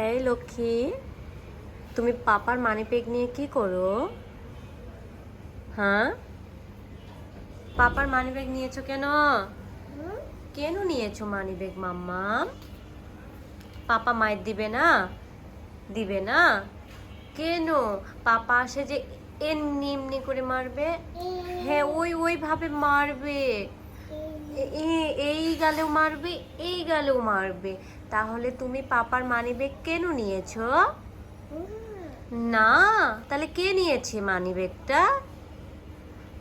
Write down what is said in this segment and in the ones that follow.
এই লক্ষ্মী, তুমি পাপার মানি ব্যাগ নিয়ে কি করো? হ্যাঁ, পাপার মানি ব্যাগ নিয়েছো কেন? কেন নিয়েছো মানি ব্যাগ মাম্মা? পাপা মাইর দিবে না? দিবে না কেন? পাপা আসে যে এমনি এমনি করে মারবে? হ্যাঁ, ওইভাবে মারবে। এই গালেও মারবে, এই গালেও মারবে। তাহলে তুমি পাপার মানি ব্যাগ কেন নিয়েছো? না, তাহলে কে নিয়েছে মানি ব্যাগটা?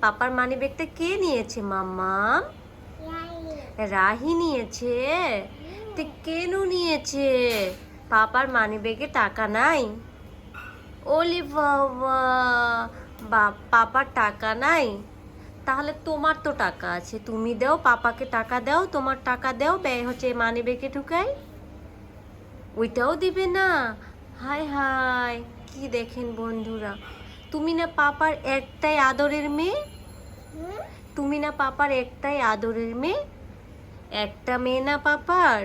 পাপার মানি ব্যাগটা কে নিয়েছে মাম্মা? রাহি নিয়েছে। তো কেন নিয়েছে? পাপার মানি ব্যাগে টাকা নাই? ওলি বাবা, পাপার টাকা নাই? তাহলে তোমার তো টাকা আছে, তুমি দাও, পাপাকে টাকা দাও, তোমার টাকা দাও, ব্যয় হচ্ছে মানি ব্যাগে ঢুকাই। ওইটাও দিবে না? হায় হায়, কি দেখেন বন্ধুরা, তুমি না পাপার একটাই আদরের মেয়ে? তুমি না পাপার একটাই আদরের মেয়ে? একটা মেয়ে না পাপার?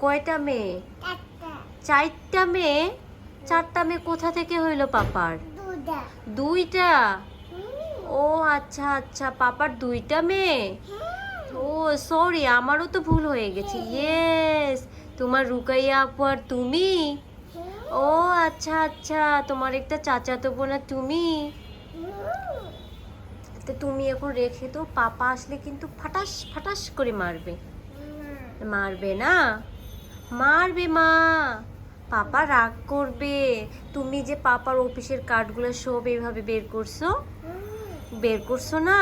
কয়টা মেয়ে? চারটা মেয়ে? চারটা মেয়ে কোথা থেকে হইলো পাপার? দুইটা? ও আচ্ছা আচ্ছা, পাপার দুইটা মেয়ে। ও সরি, আমারও তো ভুল হয়ে গেছে। ইয়েস, তোমার রুকাইয়া আপু আর তুমি? ও আচ্ছা আচ্ছা, তোমার একটা চাচাতো বোন আর তুমি। তো তুমি এখন রেখে তো, পাপা আসলে কিন্তু ফাটাস ফাটাস করে মারবে। মারবে না? মারবে মা, পাপা রাগ করবে। তুমি যে পাপার অফিসের কার্ডগুলো সব এইভাবে বের করছো, বের করছো না?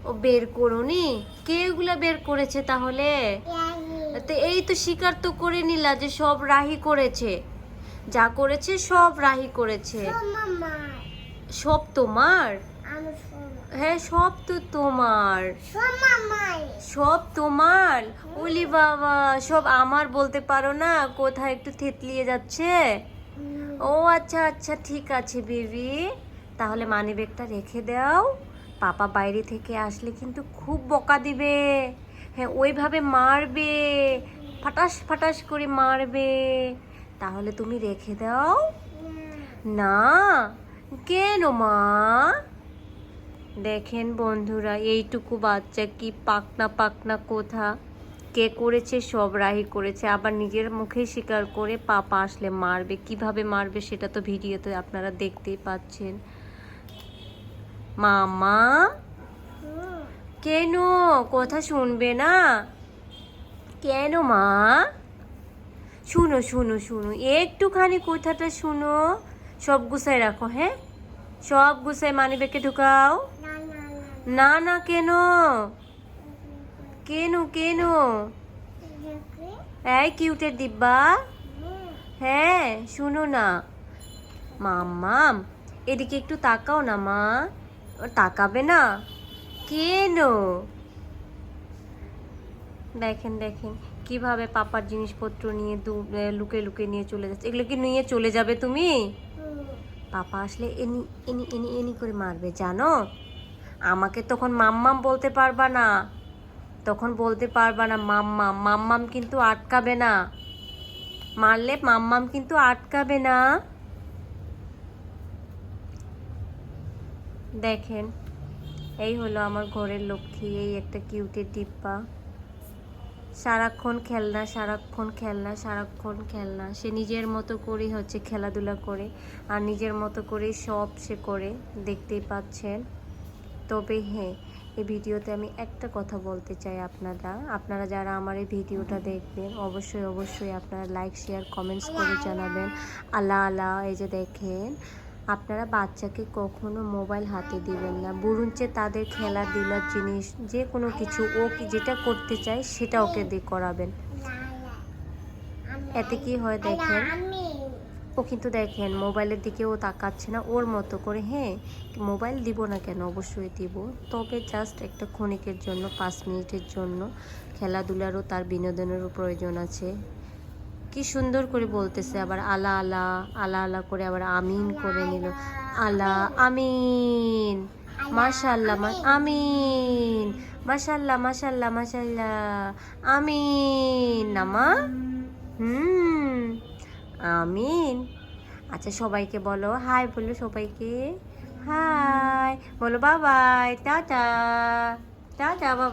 ও বের করোনি? কে এগুলা বের করেছে তাহলে? তো এই তো স্বীকার তো করে নিলা যে সব রাহি করেছে, যা করেছে সব রাহি করেছে। সব তোমার? হ্যাঁ, সব তো তোমার। সব তোমার? ওলি বাবা, সব আমার বলতে পারো না? কোথায় একটু থেতলিয়ে যাচ্ছে? ও আচ্ছা আচ্ছা, ঠিক আছে বেবি, তাহলে মানি ব্যাগটা রেখে দাও। পাপা বাইরে থেকে আসলে কিন্তু খুব বকা দিবে। হ্যাঁ, ওইভাবে মারবে, ফাটাস ফাটাস করে মারবে। তাহলে তুমি রেখে দাও না। কেন মা? দেখেন বন্ধুরা, এইটুকু বাচ্চা কি পাকনা পাকনা কথা। কে করেছে? সব রাহি করেছে, আবার নিজের মুখেই স্বীকার করে পাপা আসলে মারবে। কিভাবে মারবে সেটা তো ভিডিওতে আপনারা দেখতেই পাচ্ছেন। মামা কেন কথা শুনবে না? কেন মা? শুনো শুনো শুনো, একটুখানি কথাটা শুনো। সব গুছাই রাখো, হ্যাঁ, সব গুছাই মানি ব্যাগে ঢুকাও। না না, কেন? কেন কেন? এই কিউটের দিব্যা, হ্যাঁ শুনো না, মাম্মাম এদিকে একটু তাকাও না মা। ও তাকাবে না কেন? দেখেন দেখেন কিভাবে পাপার জিনিসপত্র নিয়ে লুকে লুকে নিয়ে চলে যাচ্ছে। এগুলো কি নিয়ে চলে যাবে তুমি? পাপা আসলে এনি এনি এনি এনি করে মারবে, জানো? আমাকে তখন মাম্মাম বলতে পারবা না, তখন বলতে পারবা না মাম্মাম। মাম্মাম কিন্তু আটকাবে না, মারলে মাম্মাম কিন্তু আটকাবে না। দেখেন, এই হলো আমার ঘরের লক্ষ্মী, এই একটা কিউটের ডিব্বা। সারাক্ষণ খেলনা, সারাক্ষণ খেলনা, সারাক্ষণ খেলনা। সে নিজের মতো করেই হচ্ছে খেলাধুলা করে, আর নিজের মতো করেই সব সে করে, দেখতেই পাচ্ছেন। তবে হ্যাঁ, এই ভিডিওতে আমি একটা কথা বলতে চাই, আপনারা যারা আমার এই ভিডিওটা দেখবেন, অবশ্যই অবশ্যই আপনারা লাইক শেয়ার কমেন্টস করে জানাবেন। আল্লাহ আল্লাহ, এই যে দেখেন, আপনারা বাচ্চাকে কখনো মোবাইল হাতে দিবেন না, বরঞ্চ তাদের খেলাধুলার জিনিস যে কোনো কিছু ও যেটা করতে চায় সেটা ওকে দিয়ে করাবেন। এতে কি হয় দেখেন, ও কিন্তু দেখেন মোবাইলের দিকে ও তাকাচ্ছে না, ওর মতো করে। হ্যাঁ, মোবাইল দিব না কেন, অবশ্যই দিব, তবে জাস্ট একটা ক্ষণিকের জন্য, 5 মিনিটের জন্য। খেলাধুলারও তার বিনোদনেরও প্রয়োজন আছে। কি সুন্দর করে বলতেছে আবার, আলা আলা আলা আলা করে আবার আমিন করে নিল। আলা আমিন, মাশাল্লাহ আমিন, মাশাল্লাহ মাশাল্লাহ মাশাল্লাহ, আমিন নামা। আমিন। আচ্ছা সবাইকে বলো হাই, বলো সবাইকে হাই, বলো বাবাই, টাটা, টাটা বাবা।